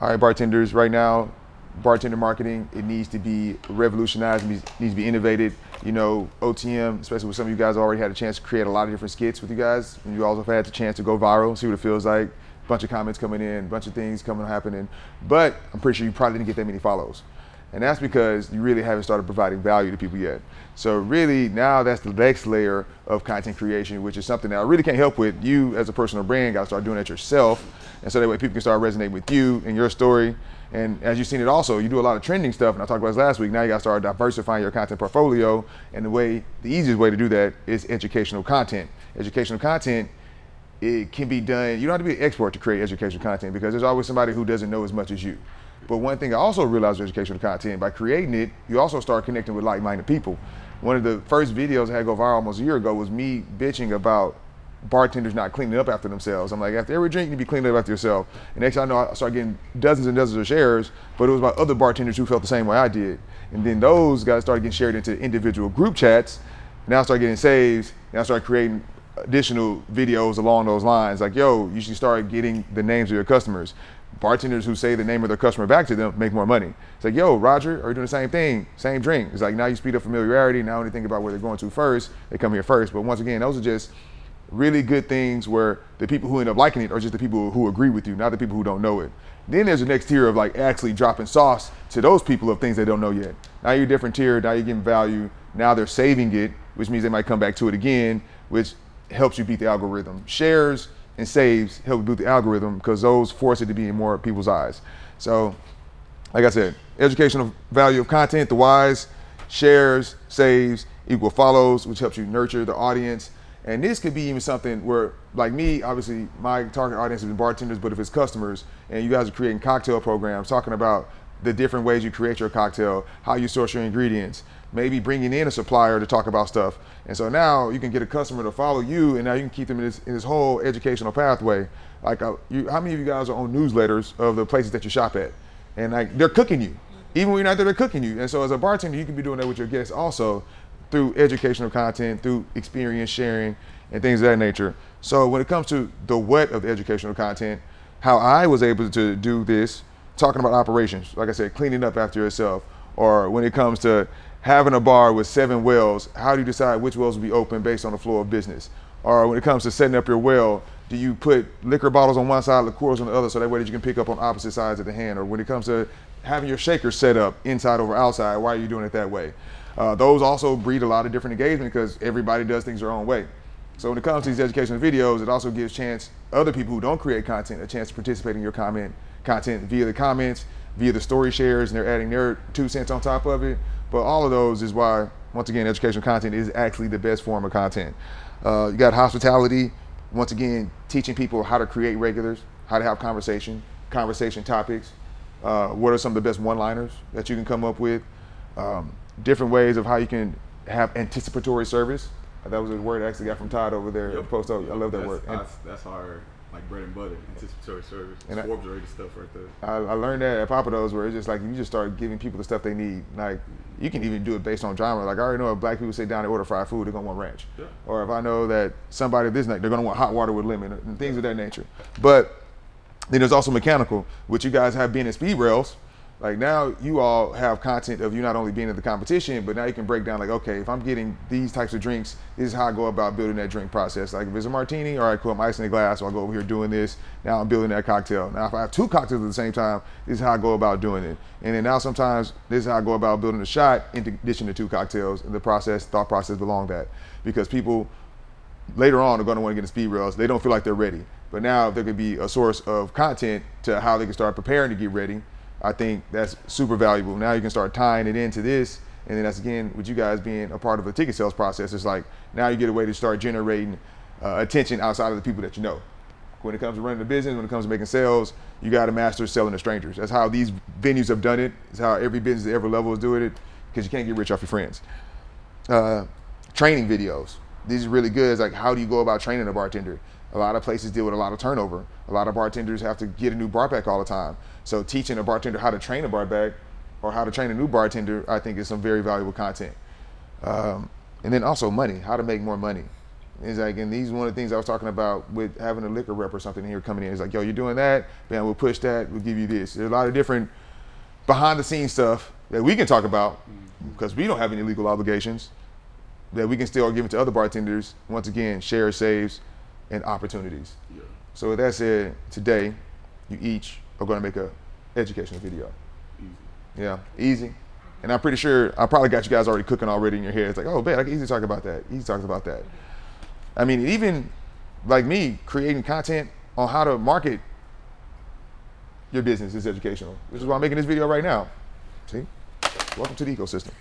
All right, bartenders, right now, bartender marketing, it needs to be revolutionized, it needs to be innovated. You know, OTM, especially with some of you guys already had a chance to create a lot of different skits with you guys, and you also had the chance to go viral, see what it feels like, a bunch of comments coming in, a bunch of things happening, but I'm pretty sure you probably didn't get that many follows. And that's because you really haven't started providing value to people yet. So really now that's the next layer of content creation, which is something that I really can't help with. You as a personal brand gotta start doing that yourself. And so that way people can start resonating with you and your story. And as you've seen it also, you do a lot of trending stuff, and I talked about this last week. Now you gotta start diversifying your content portfolio. And the easiest way to do that is educational content. Educational content, it can be done, you don't have to be an expert to create educational content because there's always somebody who doesn't know as much as you. But one thing I also realized with educational content, by creating it, you also start connecting with like-minded people. One of the first videos I had go viral almost a year ago was me bitching about bartenders not cleaning up after themselves. I'm like, after every drink, you need to be cleaning up after yourself. And next thing I know, I started getting dozens and dozens of shares, but it was about other bartenders who felt the same way I did. And then those guys started getting shared into individual group chats. Now I started getting saves, and I started creating additional videos along those lines. Like, yo, you should start getting the names of your customers. Bartenders who say the name of their customer back to them make more money. It's like, yo, Roger, are you doing the same thing? Same drink. It's like, now you speed up familiarity. Now when you think about where they're going to first, they come here first. But once again, those are just really good things where the people who end up liking it are just the people who agree with you, not the people who don't know it. Then there's the next tier of like actually dropping sauce to those people of things they don't know yet. Now you're a different tier, now you're getting value. Now they're saving it, which means they might come back to it again, which helps you beat the algorithm. Shares and saves help boot the algorithm because those force it to be in more people's eyes. So, like I said, educational value of content, the whys, shares, saves, equal follows, which helps you nurture the audience. And this could be even something where, like me, obviously my target audience has been bartenders, but if it's customers and you guys are creating cocktail programs, talking about the different ways you create your cocktail, how you source your ingredients, maybe bringing in a supplier to talk about stuff. And so now you can get a customer to follow you, and now you can keep them in this whole educational pathway. Like, how many of you guys are on newsletters of the places that you shop at? And like, they're cooking you. Even when you're not there, they're cooking you. And so as a bartender, you can be doing that with your guests also through educational content, through experience sharing, and things of that nature. So when it comes to the what of the educational content, how I was able to do this, talking about operations, like I said, cleaning up after yourself, or when it comes to having a bar with 7 wells, how do you decide which wells will be open based on the flow of business? Or when it comes to setting up your well, do you put liquor bottles on one side, liqueurs on the other, so that way that you can pick up on opposite sides of the hand? Or when it comes to having your shaker set up inside over outside, why are you doing it that way? Those also breed a lot of different engagement because everybody does things their own way. So when it comes to these educational videos, it also gives other people who don't create content a chance to participate in your content via the comments, via the story shares, and they're adding their 2 cents on top of it. But all of those is why, once again, educational content is actually the best form of content. You got hospitality, once again, teaching people how to create regulars, how to have conversation topics, what are some of the best one-liners that you can come up with, different ways of how you can have anticipatory service. That was a word I actually got from Todd over there. Yep. I love that word. That's our like bread and butter, anticipatory service. And Forbes rated stuff right there. I learned that at Papados, where it's just like you just start giving people the stuff they need. Like you can even do it based on genre. Like I already know if black people sit down and order fried food, they're gonna want ranch. Yeah. Or if I know that somebody this night, they're gonna want hot water with lemon and things of that nature. But then there's also mechanical, which you guys have been in SpeedRailz. Like now you all have content of you not only being in the competition, but now you can break down like, okay, if I'm getting these types of drinks, this is how I go about building that drink process. Like if it's a martini, all right, cool, I'm icing the glass, so I'll go over here doing this. Now I'm building that cocktail. Now if I have 2 cocktails at the same time, this is how I go about doing it. And then now sometimes this is how I go about building a shot in addition to 2 cocktails. And the thought process belong that. Because people later on are gonna wanna get into SpeedRailz, they don't feel like they're ready. But now there could be a source of content to how they can start preparing to get ready. I think that's super valuable. Now you can start tying it into this, and then that's again with you guys being a part of the ticket sales process. It's like now you get a way to start generating attention outside of the people that you know. When it comes to running a business, when it comes to making sales, you got to master selling to strangers. That's how these venues have done it. It's how every business at every level is doing it because you can't get rich off your friends. Training videos. These are really good. It's like how do you go about training a bartender? A lot of places deal with a lot of turnover. A lot of bartenders have to get a new bar back all the time. So teaching a bartender how to train a bar back or how to train a new bartender, I think is some very valuable content. And then also money, how to make more money. It's like, and these are one of the things I was talking about with having a liquor rep or something here coming in. It's like, yo, you're doing that, man, we'll push that, we'll give you this. There's a lot of different behind the scenes stuff that we can talk about because we don't have any legal obligations that we can still give it to other bartenders. Once again, share saves and opportunities. Yeah. So with that said, today you each are going to make a educational video. Easy. Yeah, easy. And I'm pretty sure I probably got you guys already cooking already in your head. It's like, oh man, I can easily talk about that. Easy talks about that. I mean, even like me creating content on how to market your business is educational, which is why I'm making this video right now. See? Welcome to the ecosystem.